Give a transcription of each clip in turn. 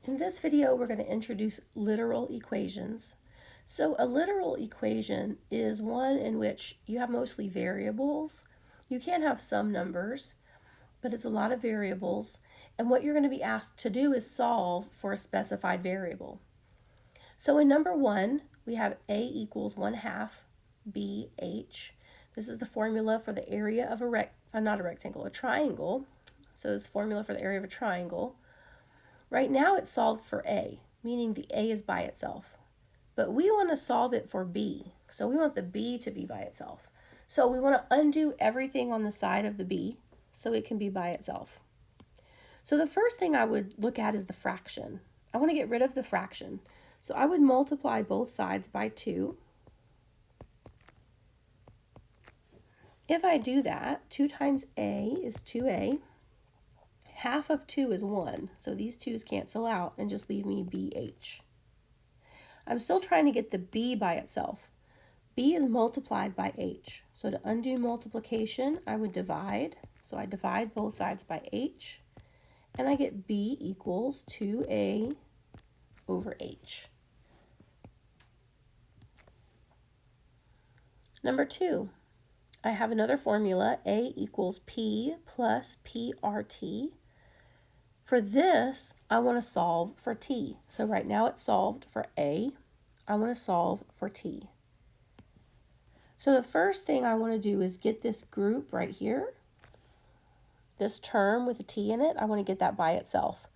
In this video, we're going to introduce literal equations. So a literal equation is one in which you have mostly variables. You can have some numbers, but it's a lot of variables. And what you're going to be asked to do is solve for a specified variable. So in number 1, we have a equals 1/2 bh. This is the formula for the area of a triangle. So this formula for the area of a triangle. Right now it's solved for a, meaning the a is by itself. But we want to solve it for b. So we want the b to be by itself. So we want to undo everything on the side of the b so it can be by itself. So the first thing I would look at is the fraction. I want to get rid of the fraction. So I would multiply both sides by 2. If I do that, 2 times a is 2a. Half of 2 is 1, so these 2's cancel out and just leave me bh. I'm still trying to get the b by itself. B is multiplied by h. So to undo multiplication, I would divide. So I divide both sides by h, and I get b equals 2a over h. Number 2, I have another formula, a equals p plus prt. For this, I want to solve for t. So right now it's solved for a. I want to solve for t. So the first thing I want to do is get this group right here, this term with a t in it. I want to get that by itself.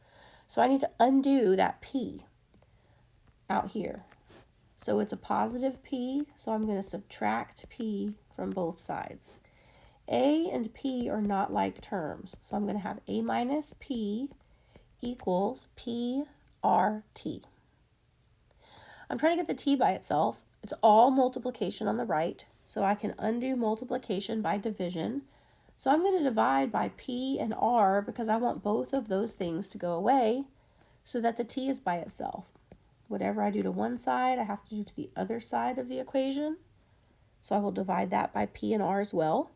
So I need to undo that p out here. So it's a positive p, so I'm going to subtract p from both sides. A and p are not like terms, so I'm going to have a minus p equals prt. I'm trying to get the t by itself. It's all multiplication on the right, so I can undo multiplication by division. So I'm going to divide by p and r because I want both of those things to go away so that the t is by itself. Whatever I do to one side, I have to do to the other side of the equation. So I will divide that by p and r as well.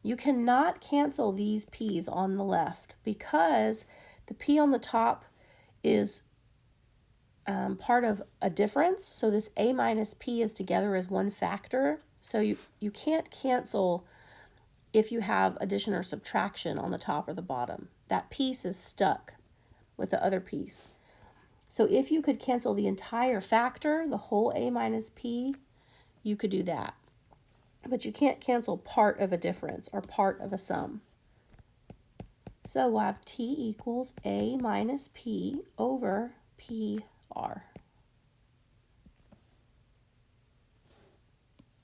You cannot cancel these p's on the left because the p on the top is part of a difference. So this a minus p is together as one factor. So you can't cancel if you have addition or subtraction on the top or the bottom. That piece is stuck with the other piece. So if you could cancel the entire factor, the whole a minus p, you could do that. But you can't cancel part of a difference or part of a sum. So we'll have t equals a minus p over pr.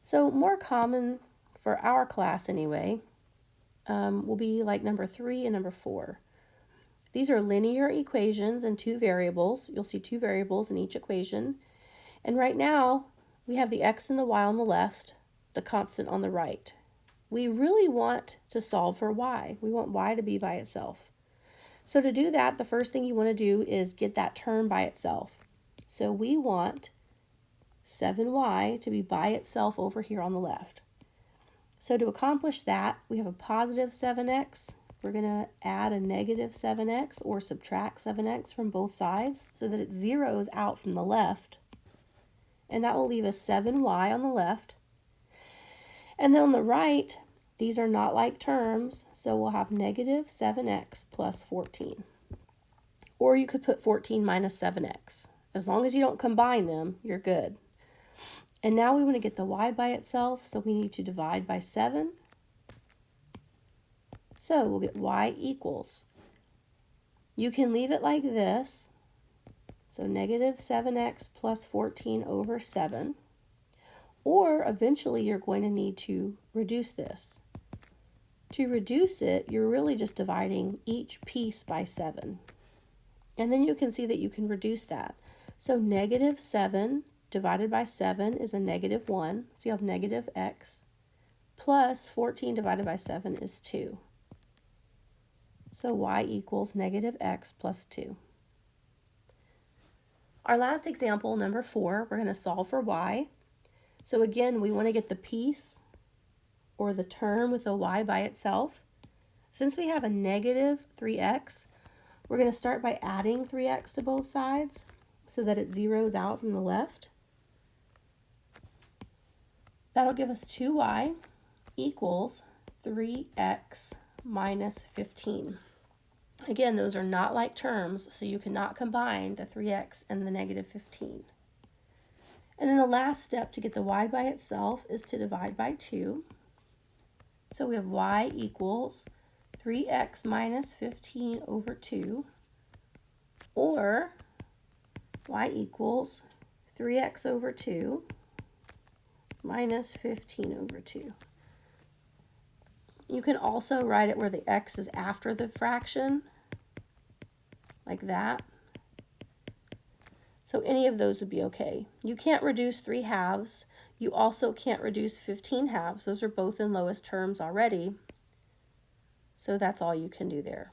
So more common for our class anyway will be like number 3 and number 4. These are linear equations and 2 variables. You'll see 2 variables in each equation. And right now, we have the x and the y on the left, the constant on the right. We really want to solve for y. We want y to be by itself. So to do that, the first thing you want to do is get that term by itself. So we want 7y to be by itself over here on the left. So to accomplish that, we have a positive 7x. We're going to add a negative 7x or subtract 7x from both sides so that it zeroes out from the left. And that will leave us 7y on the left. And then on the right, these are not like terms, so we'll have negative 7x plus 14. Or you could put 14 minus 7x. As long as you don't combine them, you're good. And now we want to get the y by itself, so we need to divide by 7. So we'll get y equals. You can leave it like this. So negative 7x plus 14 over 7. Or eventually you're going to need to reduce this. To reduce it, you're really just dividing each piece by 7. And then you can see that you can reduce that. So negative 7 divided by 7 is a negative 1. So you have negative x. Plus 14 divided by 7 is 2. So y equals negative x plus 2. Our last example, number 4, we're going to solve for y. So again, we want to get the piece or the term with a y by itself. Since we have a negative 3x, We're going to start by adding 3x to both sides so that it zeroes out from the left. That'll give us 2y equals 3x minus 15. Again, those are not like terms, so you cannot combine the 3x and the negative 15. And then the last step to get the y by itself is to divide by 2. So we have y equals 3x minus 15 over 2, or y equals 3x over 2 minus 15 over 2. You can also write it where the x is after the fraction, like that. So any of those would be okay. You can't reduce 3 halves. You also can't reduce 15 halves. Those are both in lowest terms already. So that's all you can do there.